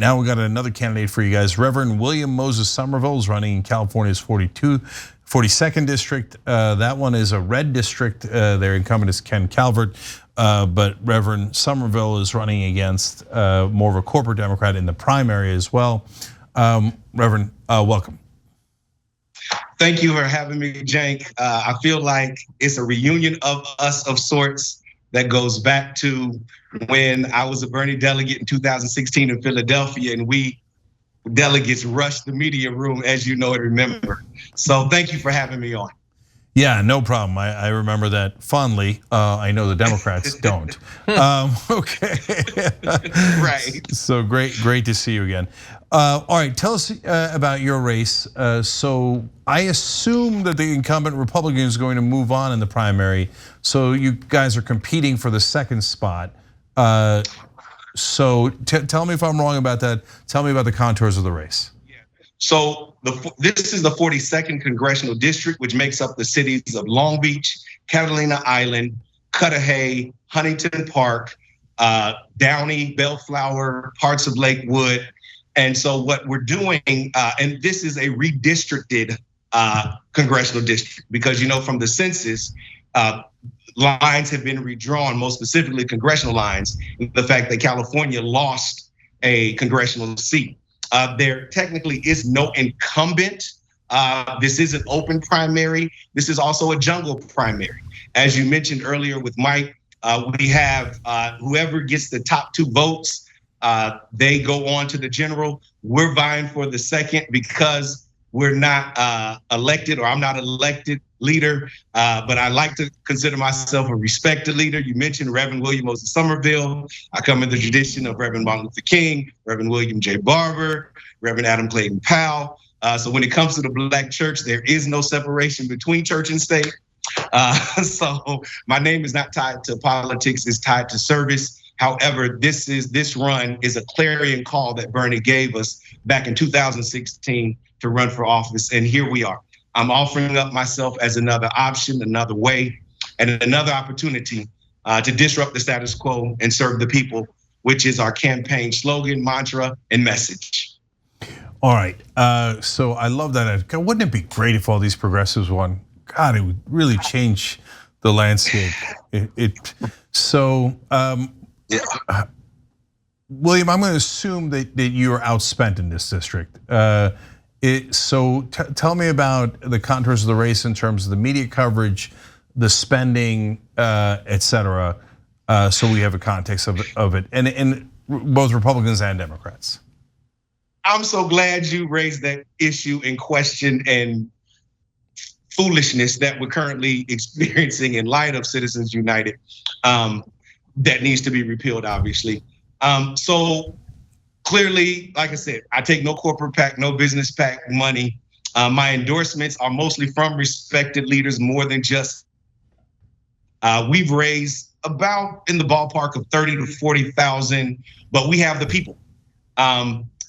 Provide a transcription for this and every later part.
Now we got another candidate for you guys. Reverend William Moses Summerville is running in California's 42nd district. That one is a red district. Their incumbent is Ken Calvert, but Reverend Summerville is running against more of a corporate Democrat in the primary as well. Reverend, welcome. Thank you for having me, Cenk. I feel like it's a reunion of us of sorts that goes back to when I was a Bernie delegate in 2016 in Philadelphia, and we delegates rushed the media room, as you know and remember. So thank you for having me on. Yeah, no problem. I remember that fondly. I know the Democrats don't. Okay. Right. So great to see you again. All right, tell us about your race. So I assume that the incumbent Republican is going to move on in the primary. So you guys are competing for the second spot. So tell me if I'm wrong about that. Tell me about the contours of the race. So this is the 42nd Congressional District, which makes up the cities of Long Beach, Catalina Island, Cudahy, Huntington Park, Downey, Bellflower, parts of Lakewood. And so what we're doing, and this is a redistricted congressional district, because from the census, lines have been redrawn, most specifically congressional lines, the fact that California lost a congressional seat. There technically is no incumbent. This is an open primary. This is also a jungle primary. As you mentioned earlier with Mike, we have whoever gets the top 2 votes, they go on to the general. We're vying for the second because we're not elected, or I'm not elected leader, but I like to consider myself a respected leader. You mentioned Reverend William Moses Summerville. I come in the tradition of Reverend Martin Luther King, Reverend William J. Barber, Reverend Adam Clayton Powell. So when it comes to the Black church, there is no separation between church and state. So my name is not tied to politics, it's tied to service. However, this run is a clarion call that Bernie gave us back in 2016 to run for office, and here we are. I'm offering up myself as another option, another way, and another opportunity to disrupt the status quo and serve the people, which is our campaign slogan, mantra, and message. All right, so I love that. Wouldn't it be great if all these progressives won? God, it would really change the landscape. William, I'm going to assume that you are outspent in this district. So tell me about the contours of the race in terms of the media coverage, the spending, et cetera, so we have a context of it, and both Republicans and Democrats. I'm so glad you raised that issue in question and foolishness that we're currently experiencing in light of Citizens United, that needs to be repealed, obviously. So clearly, like I said, I take no corporate PAC, no business PAC money. My endorsements are mostly from respected leaders, more than just. We've raised about in the ballpark of 30 to 40,000, but we have the people.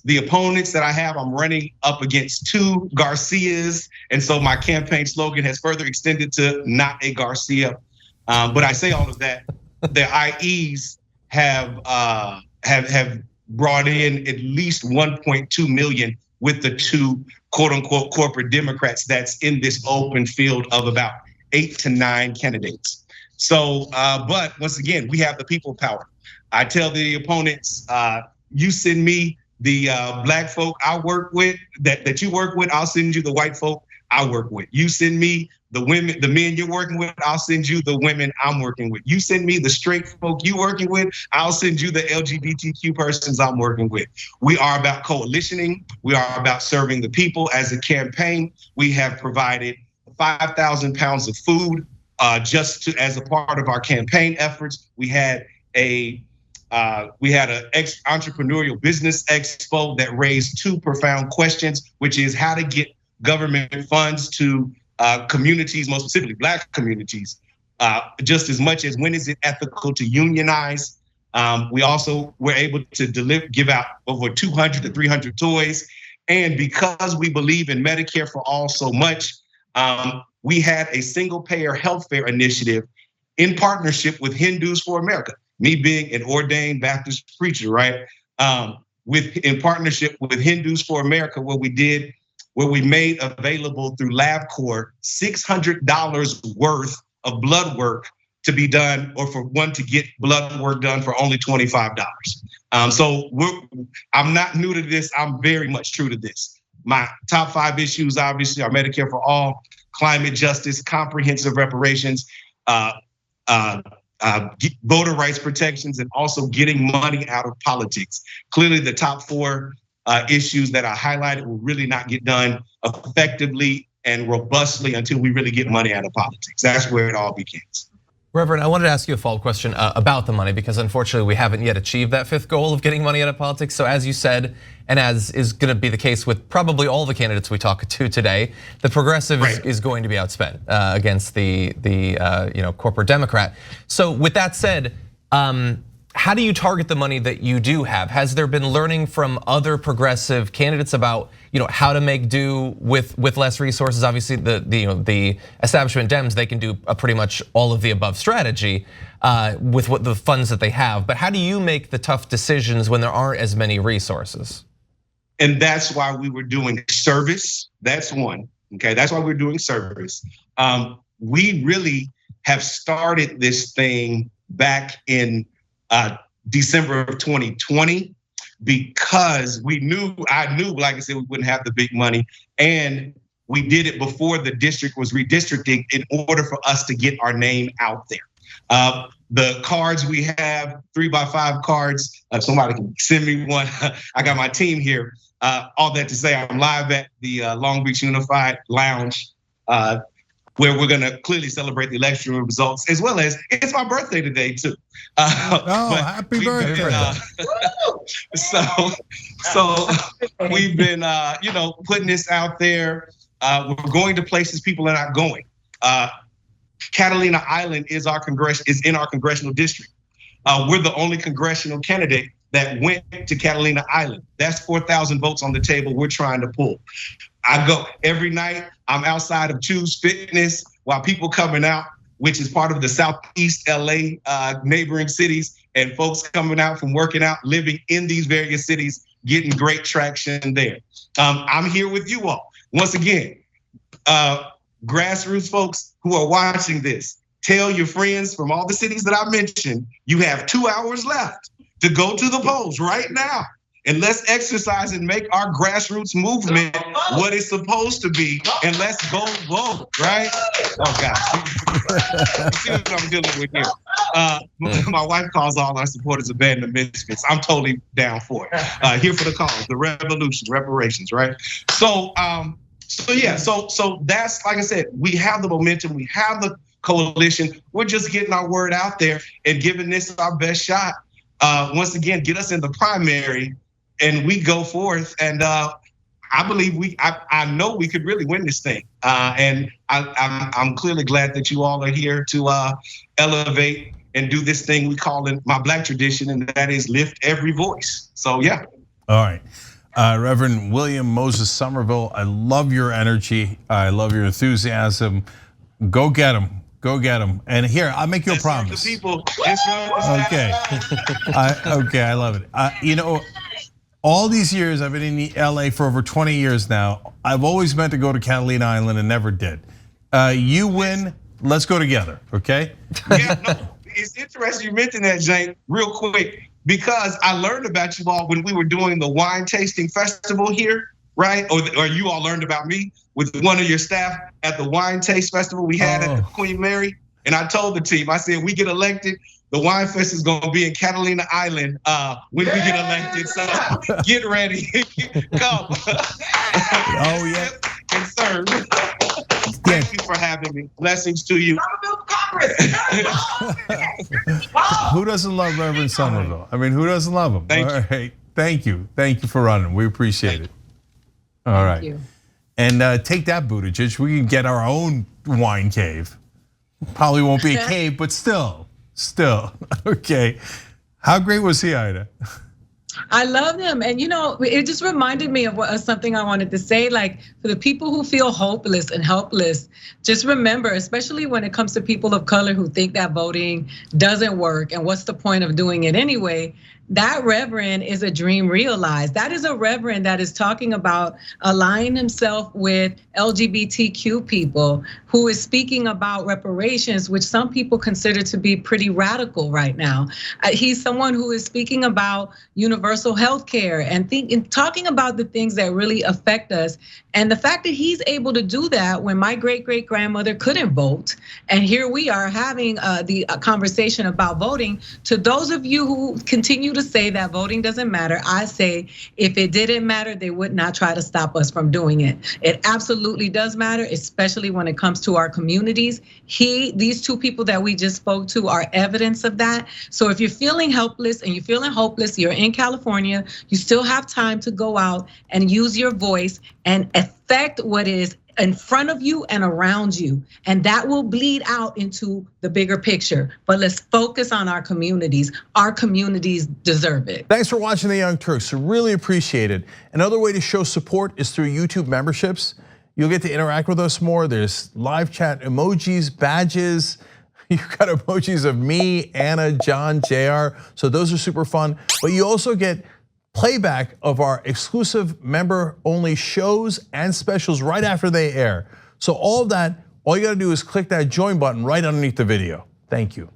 The opponents that I have, I'm running up against 2 Garcias, and so my campaign slogan has further extended to not a Garcia. But I say all of that. The IEs have brought in at least 1.2 million with the 2 quote unquote corporate Democrats that's in this open field of about 8 to 9 candidates. So, but once again, we have the people power. I tell the opponents, you send me the Black folk I work with, that you work with, I'll send you the white folk I work with. You send me the women, the men you're working with, I'll send you the women I'm working with. You send me the straight folk you working with, I'll send you the LGBTQ persons I'm working with. We are about coalitioning. We are about serving the people. As a campaign, we have provided 5,000 pounds of food as a part of our campaign efforts. We had an entrepreneurial business expo that raised 2 profound questions, which is how to get government funds to communities, most specifically Black communities, just as much as when is it ethical to unionize. We also were able to give out over 200 to 300 toys. And because we believe in Medicare for all so much, we had a single payer healthcare initiative in partnership with Hindus for America. Me being an ordained Baptist preacher, right? in partnership with Hindus for America, where we made available through LabCorp $600 worth of blood work to be done, or for one to get blood work done for only $25. So I'm not new to this. I'm very much true to this. My top 5 issues, obviously, are Medicare for all, climate justice, comprehensive reparations, voter rights protections, and also getting money out of politics. Clearly, the top 4 issues that I highlighted will really not get done effectively and robustly until we really get money out of politics. That's where it all begins. Reverend, I wanted to ask you a follow-up question about the money, because unfortunately we haven't yet achieved that 5th goal of getting money out of politics. So as you said, and as is gonna be the case with probably all the candidates we talk to today, the progressive is going to be outspent against the corporate Democrat. So with that said, how do you target the money that you do have? Has there been learning from other progressive candidates about how to make do with less resources? Obviously, the establishment Dems, they can do a pretty much all of the above strategy with what the funds that they have. But how do you make the tough decisions when there aren't as many resources? And that's why we were doing service. That's one. Okay, that's why we're doing service. We really have started this thing back in December of 2020, because I knew, like I said, we wouldn't have the big money. And we did it before the district was redistricting in order for us to get our name out there. The cards we have, 3x5 cards, somebody can send me one. I got my team here. All that to say, I'm live at the Long Beach Unified Lounge, where we're gonna clearly celebrate the election results, as well as it's my birthday today too. Happy birthday! So we've been, putting this out there. We're going to places people are not going. Catalina Island is in our congressional district. We're the only congressional candidate that went to Catalina Island. That's 4,000 votes on the table we're trying to pull. I go every night. I'm outside of Choose Fitness while people coming out, which is part of the Southeast LA neighboring cities, and folks coming out from working out, living in these various cities, getting great traction there. I'm here with you all. Once again, grassroots folks who are watching this, tell your friends from all the cities that I mentioned, you have 2 hours left to go to the polls right now. And let's exercise and make our grassroots movement what it's supposed to be. And let's go vote, right? Oh, God. See what I'm dealing with here. My wife calls all our supporters a band of misfits. I'm totally down for it. Here for the cause, the revolution, reparations, right? So that's, like I said, we have the momentum, we have the coalition. We're just getting our word out there and giving this our best shot. Once again, get us in the primary, and we go forth. And I believe I know we could really win this thing. And I'm clearly glad that you all are here to elevate and do this thing we call in my Black tradition, and that is lift every voice. So yeah. All right. Reverend William Moses Summerville, I love your energy. I love your enthusiasm. Go get him. Go get him. And here, I'll make you a promise. Okay. I love it. All these years, I've been in LA for over 20 years now. I've always meant to go to Catalina Island and never did. You win, let's go together, okay? Yeah, no, it's interesting you mentioned that, Cenk, real quick, because I learned about you all when we were doing the wine tasting festival here, right? Or you all learned about me with one of your staff at the wine taste festival we had at the Queen Mary. And I told the team, I said, we get elected, the wine fest is gonna be in Catalina Island when we get elected. So get ready, come. Oh yeah. And serve. Thank you for having me. Blessings to you. Who doesn't love Reverend Summerville? I mean, who doesn't love him? Thank you. All right. Thank you for running. We appreciate it. All right. Thank you. And take that, Buttigieg. We can get our own wine cave. Probably won't be a cave, but still. Okay. How great was he, Ida? I love him. And it just reminded me of something I wanted to say. Like, for the people who feel hopeless and helpless, just remember, especially when it comes to people of color who think that voting doesn't work and what's the point of doing it anyway, that reverend is a dream realized. That is a reverend that is talking about aligning himself with LGBTQ people, who is speaking about reparations, which some people consider to be pretty radical right now. He's someone who is speaking about universal health care and talking about the things that really affect us. And the fact that he's able to do that when my great-great-grandmother couldn't vote, and here we are having the conversation about voting. To those of you who continue to say that voting doesn't matter, I say if it didn't matter, they would not try to stop us from doing it. It absolutely does matter, especially when it comes to our communities. These two people that we just spoke to are evidence of that. So if you're feeling helpless and you're feeling hopeless, you're in California, you still have time to go out and use your voice and affect what is in front of you and around you. And that will bleed out into the bigger picture. But let's focus on our communities. Our communities deserve it. Thanks for watching The Young Turks, really appreciate it. Another way to show support is through YouTube memberships. You'll get to interact with us more. There's live chat emojis, badges. You've got emojis of me, Anna, John, JR. So those are super fun. But you also get playback of our exclusive member-only shows and specials right after they air. So all of that, all you gotta do is click that join button right underneath the video. Thank you.